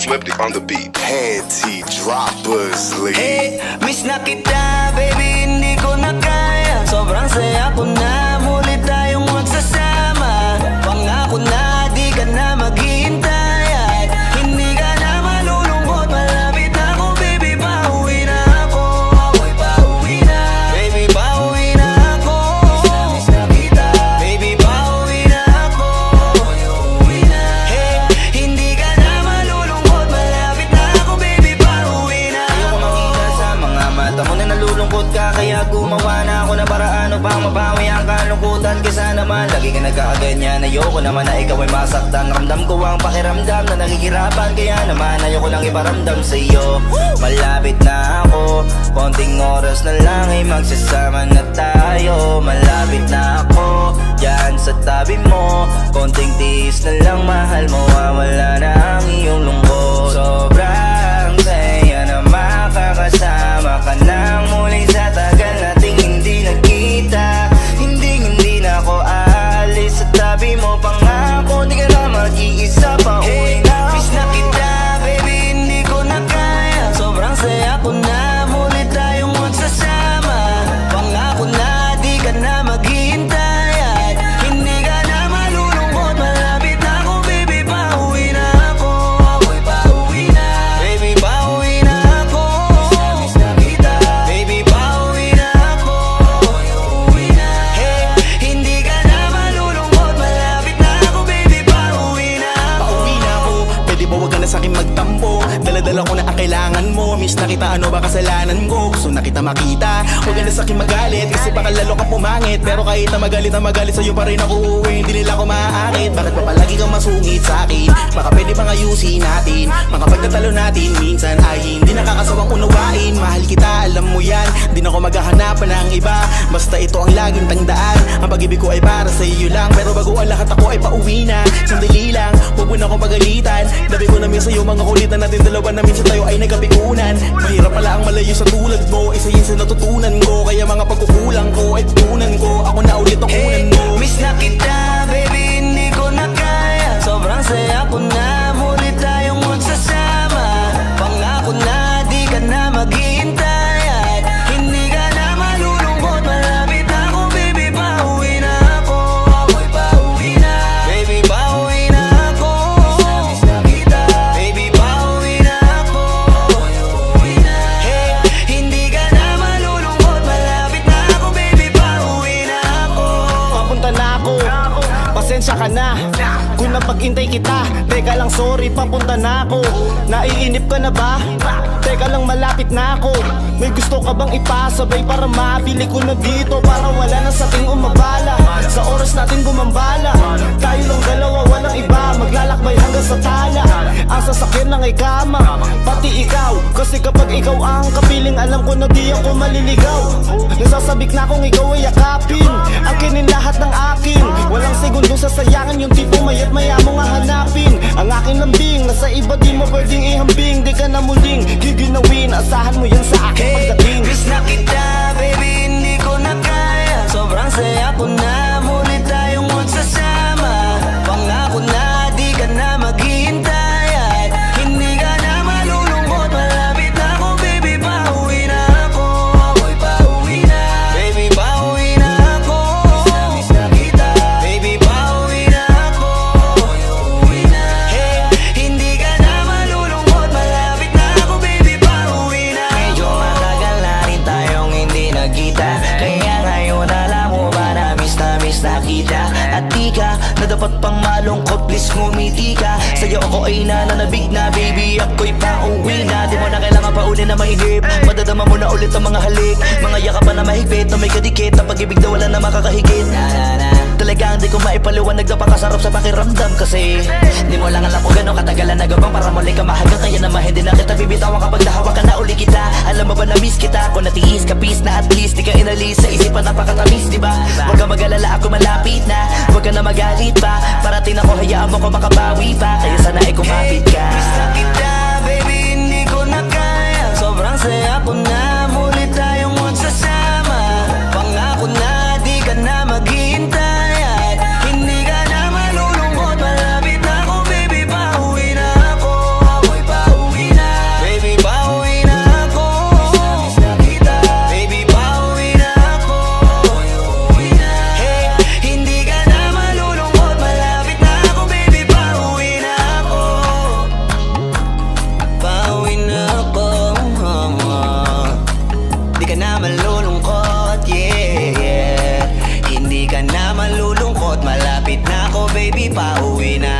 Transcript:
Swifty on the beat. Panty droppers, Hey, miss na kita, baby, hindi ko na kaya. Sobrang saya ko na, muli tayong magsasama. Pangako na, di ka na maghihintay at hindi ka na malulungkot. Malapit na ako, baby, pauwi na ako. Ako'y pauwi na, baby, pauwi na ako. Miss na kita, baby, pauwi na ako. Ako'y uuwi na. Hey, hindi ka na malulungkot. Malapit na ako, baby, pauwi na ako. Makita sa mga mata mo na nalulungkot ka, kaya gumawa na ako ng paraan upang mabawi ang kalungkutan. Kaysa naman lagi ka nagkakaganyan, ayoko naman na ikaw ay masaktan. Ramdam ko ang pakiramdam na nakikirapan, kaya naman ayoko lang iparamdam sa iyo. Malapit na ako, konting oras na lang ay magsasama na tayo. Malapit na ako, yan sa tabi mo, konting tiis na lang, mahal mo, wala na ang iyong lungkot. Sobrang saya na makakasama ka nang muli sa tagal nating hindi nagkita. Hindi na ako aalis sa tabi mo, pangako di ka na mag-iisa pa. Hey, miss na kita, baby, hindi ko na kaya. Sobrang saya ko na, muli tayong magsasama. Pangako na, di ka na maghihintay at hindi ka na malulungkot. Malapit na ako, baby, pauwi na ako. Ako'y pauwi na, baby, pauwi na ako. Miss na kita, baby, pauwi na ako. Ako'y uuwi na. Hey, hindi ka na malulungkot. Malapit na ako, baby, pauwi na ako. Pauwi na ako, pwede ba wag ka na sa'kin magtampo? Dala-dala ko na ang kailangan mo. Miss na kita, ano ba kasalanan ko? Gusto na kita makita, wag ka na sa'kin magalit, kasi baka lalo ka pumangit. Pero kahit na magalit sa'yo pa rin ako uuwi, hindi nila ako maaakit. Bakit pa palagi kang masungit sa'kin? Baka pwede bang ayusin natin? Mga pagtatalo natin minsan ay hindi nakakasawang unawain. Mahal kita, alam mo yan, di na ako maghahanapan ng iba. Basta ito ang laging tandaan, ang pag-ibig ko ay para sa iyo lang. Pero bago ang lahat ako ay pauwi na. Sandali lang, huwag mo na akong pagalitan. Dabi ko na minsan yung mga kulitan natin dalawa na minsan tayo ay nagkapikunan. Mahirap pala ang malayo sa tulad mo, isa yun sa natutunan ko. Kaya mga pagkukulang ko ay tutunan ko, ako na ulit ang kunan mo. Miss na kita, baby, hindi ko na kaya. Sobrang saya ko na, muli tayong magsasama. Pangako na, di ka na maghihintay at hindi ka na malulungkot. Malapit na ako, baby, pauwi na ako. Ako'y pauwi na, baby, pauwi na ako. Miss na kita, baby, pauwi na ako. Ako'y uuwi na. Hey, hindi ka na malulungkot. Malapit na ako, baby, pauwi na ako. Papunta na ako, pasensya ka na kung napag-intay kita. Teka lang, sorry, papunta na ako. Naiinip ka na ba? Teka lang, malapit na ako. May gusto ka bang ipasabay para mabili ko na dito? Para wala na sa ating umabala, sa oras natin gumambala. Tayo lang dalawa, walang iba, maglalakbay hanggang sa tala. Ang sasakyan lang ay kama, pati ikaw. Kasi kapag ikaw ang kapiling, alam ko na di ako maliligaw. Nasasabik na kung ikaw ay yakapin, akinin lahat ng akin. Walang segundong sasayangan, yung tipo mayat maya mo nga hanapin. Ang aking lambing, nasa iba di mo pwedeng ihambing. Di ka na muling giginawin, asahan mo yan sa akin pagdating. Miss na kita, baby, hindi ko na kaya. Sobrang saya ko na, muli tayong magsasama. Pangako na, di ka na maghihintay at hindi ka na malulungkot. Malapit na ako, baby, pauwi na ako. Ako'y pauwi na, baby, pauwi na ako. Miss na kita, baby, pauwi na ako. Ako'y uuwi na. Hey, hindi ka na malulungkot. Malapit na ako, baby, pauwi na ako. Medyo matagal na rin tayong hindi nagkita, kaya ngayon alam mo ba na miss na kita. At di ka na dapat pang malungkot, please ngumiti ka. Sa'yo ako ay nananabig na, baby, ako'y pauwi na. Di mo na kailangan pa uli na mahigip, madadama mo na ulit ang mga halik. Mga yakapan na mahigpit, na may kadikit, na pag-ibig na wala na makakahigit. Talagang di ko maipaliwanag na pakasarap sa pakiramdam. Kasi di mo lang alam kung gano'ng katagalan nagabang para muli ka mahagang. Kaya naman hindi na kita bibitawan kapag nahawakan na uli kita. Alam mo ba na miss kita, kung natiis ka peace na at least di ka inalis sa isipan, napakatamis, diba? Huwag ka mag-alala, ako malapit na, huwag ka na magalit pa. Parating ako, hayaan mo ko makabawi pa, kaya sana ay kumapit ka. Miss na kita, baby, hindi ko na kaya. Sobrang saya ko na, muli tayong magsasama. Pangako na, di ka na maghihintay at hindi ka na malulungkot. Malapit na ako, baby, pauwi na ako. Ako'y pauwi baby, pauwi na